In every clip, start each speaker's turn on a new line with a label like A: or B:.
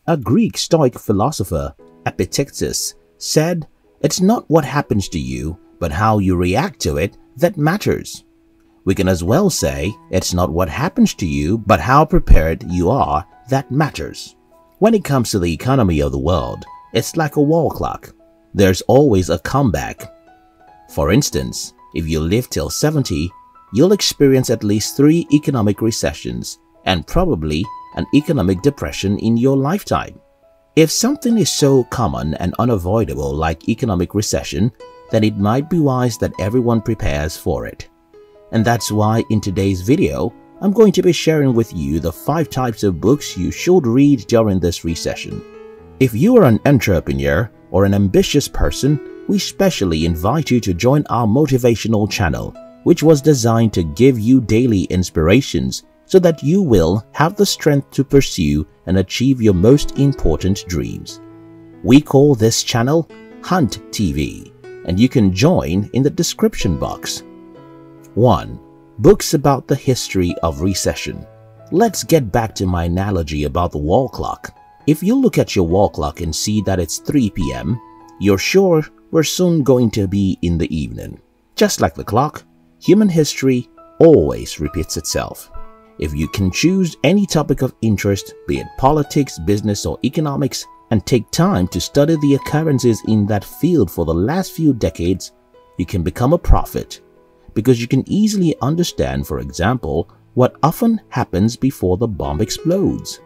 A: A Greek Stoic philosopher, Epictetus, said, "It's not what happens to you, but how you react to it that matters." We can as well say, it's not what happens to you, but how prepared you are that matters. When it comes to the economy of the world, it's like a wall clock. There's always a comeback. For instance, if you live till 70, you'll experience at least 3 economic recessions and probably an economic depression in your lifetime. If something is so common and unavoidable like economic recession, then it might be wise that everyone prepares for it. And that's why in today's video, I'm going to be sharing with you the 5 types of books you should read during this recession. If you are an entrepreneur or an ambitious person, we specially invite you to join our motivational channel, which was designed to give you daily inspirations so that you will have the strength to pursue and achieve your most important dreams. We call this channel Hunt TV, and you can join in the description box. 1. Books about the history of recession. Let's get back to my analogy about the wall clock. If you look at your wall clock and see that it's 3 p.m., you're sure we're soon going to be in the evening. Just like the clock, human history always repeats itself. If you can choose any topic of interest, be it politics, business, or economics, and take time to study the occurrences in that field for the last few decades, you can become a prophet. Because you can easily understand, for example, what often happens before the bomb explodes.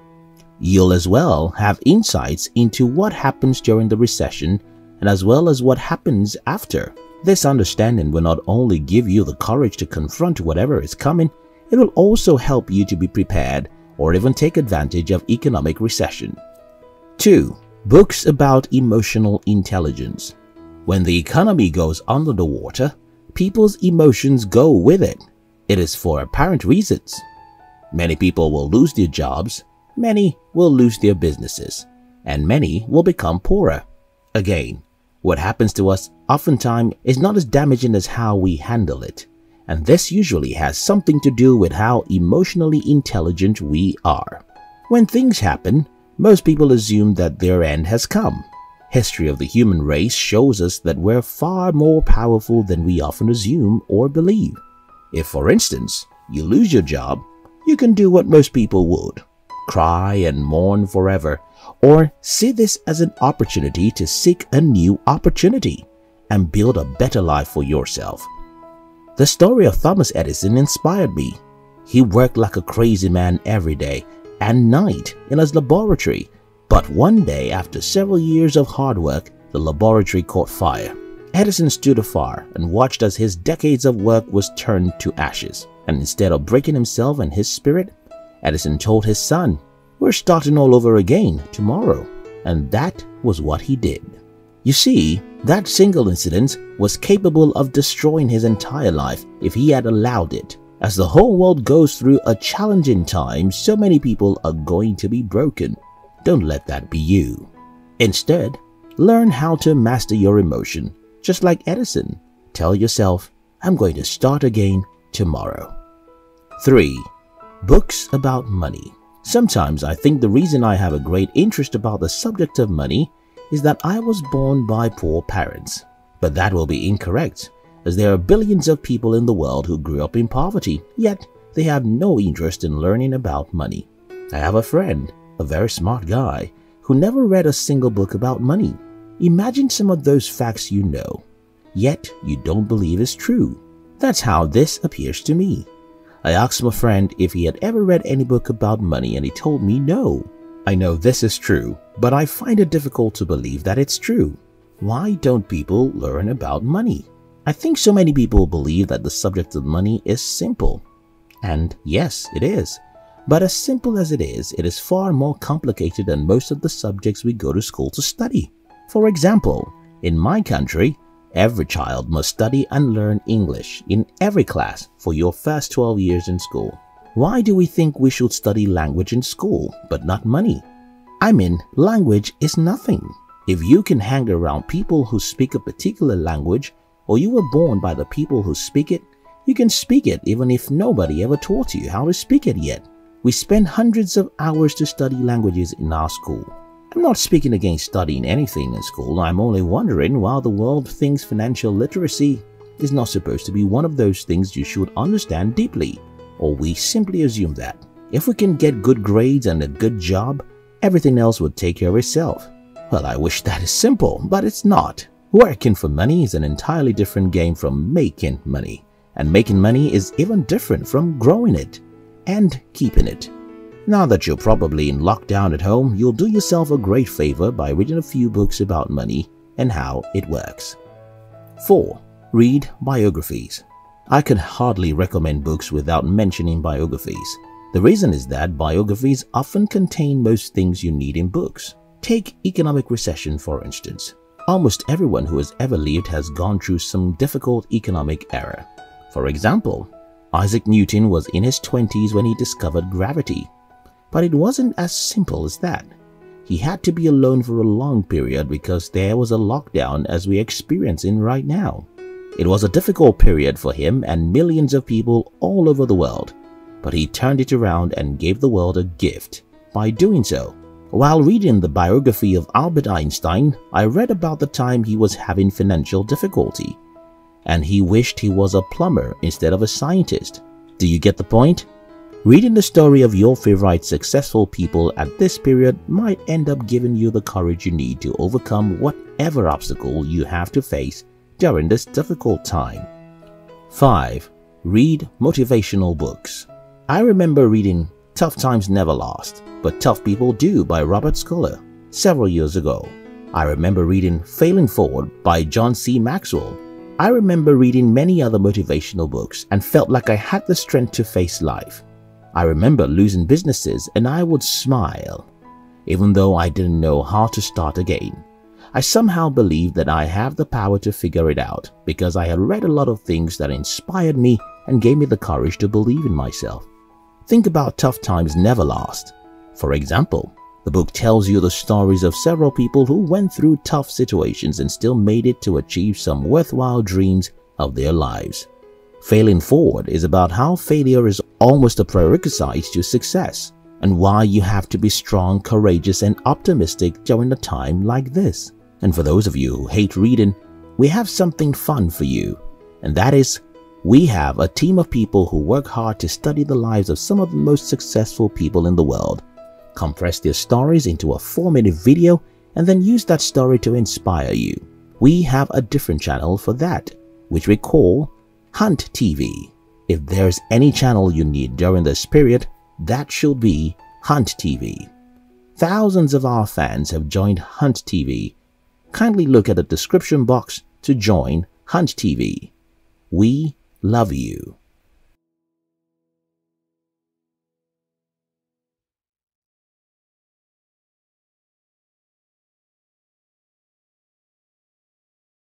A: You'll as well have insights into what happens during the recession and as well as what happens after. This understanding will not only give you the courage to confront whatever is coming, it will also help you to be prepared or even take advantage of economic recession. 2. Books about emotional intelligence. When the economy goes under the water, people's emotions go with it. It is for apparent reasons. Many people will lose their jobs, many will lose their businesses, and many will become poorer. Again, what happens to us oftentimes is not as damaging as how we handle it, and this usually has something to do with how emotionally intelligent we are. When things happen, most people assume that their end has come. History of the human race shows us that we're far more powerful than we often assume or believe. If, for instance, you lose your job, you can do what most people would: cry and mourn forever, or see this as an opportunity to seek a new opportunity and build a better life for yourself. The story of Thomas Edison inspired me. He worked like a crazy man every day and night in his laboratory. But one day, after several years of hard work, the laboratory caught fire. Edison stood afar and watched as his decades of work was turned to ashes. And instead of breaking himself and his spirit, Edison told his son, "We're starting all over again tomorrow." And that was what he did. You see, that single incident was capable of destroying his entire life if he had allowed it. As the whole world goes through a challenging time, so many people are going to be broken. Don't let that be you. Instead, learn how to master your emotion. Just like Edison, tell yourself, "I'm going to start again tomorrow." 3. Books about money. Sometimes I think the reason I have a great interest about the subject of money is that I was born by poor parents. But that will be incorrect, as there are billions of people in the world who grew up in poverty, yet they have no interest in learning about money. I have a friend, a very smart guy, who never read a single book about money. Imagine some of those facts you know, yet you don't believe is true. That's how this appears to me. I asked my friend if he had ever read any book about money and he told me no. I know this is true, but I find it difficult to believe that it's true. Why don't people learn about money? I think so many people believe that the subject of money is simple. And yes, it is. But as simple as it is far more complicated than most of the subjects we go to school to study. For example, in my country, every child must study and learn English in every class for your first 12 years in school. Why do we think we should study language in school, but not money? I mean, language is nothing. If you can hang around people who speak a particular language, or you were born by the people who speak it, You can speak it even if nobody ever taught you how to speak it yet. We spend hundreds of hours to study languages in our school. I'm not speaking against studying anything in school. I'm only wondering why the world thinks financial literacy is not supposed to be one of those things you should understand deeply, or we simply assume that if we can get good grades and a good job, everything else would take care of itself. Well, I wish that is simple, but it's not. Working for money is an entirely different game from making money, and making money is even different from growing it and keeping it. Now that you're probably in lockdown at home, you'll do yourself a great favor by reading a few books about money and how it works. 4. Read biographies. I can hardly recommend books without mentioning biographies. The reason is that biographies often contain most things you need in books. Take economic recession, for instance. Almost everyone who has ever lived has gone through some difficult economic era. For example, Isaac Newton was in his 20s when he discovered gravity. But it wasn't as simple as that. He had to be alone for a long period because there was a lockdown as we're experiencing right now. It was a difficult period for him and millions of people all over the world, but he turned it around and gave the world a gift by doing so. While reading the biography of Albert Einstein, I read about the time he was having financial difficulty, and he wished he was a plumber instead of a scientist. Do you get the point? Reading the story of your favorite successful people at this period might end up giving you the courage you need to overcome whatever obstacle you have to face during this difficult time. 5. Read motivational books. I remember reading Tough Times Never Last, But Tough People Do by Robert Schuller several years ago. I remember reading Failing Forward by John C. Maxwell. I remember reading many other motivational books and felt like I had the strength to face life. I remember losing businesses and I would smile, even though I didn't know how to start again. I somehow believed that I have the power to figure it out because I had read a lot of things that inspired me and gave me the courage to believe in myself. Think about Tough Times Never Last. For example, the book tells you the stories of several people who went through tough situations and still made it to achieve some worthwhile dreams of their lives. Failing Forward is about how failure is almost a prerequisite to success and why you have to be strong, courageous, and optimistic during a time like this. And for those of you who hate reading, we have something fun for you, and that is we have a team of people who work hard to study the lives of some of the most successful people in the world, compress their stories into a 4-minute video, and then use that story to inspire you. We have a different channel for that, which we call Hunt TV. If there's any channel you need during this period, that should be Hunt TV. Thousands of our fans have joined Hunt TV. Kindly look at the description box to join Hunt TV. We love you.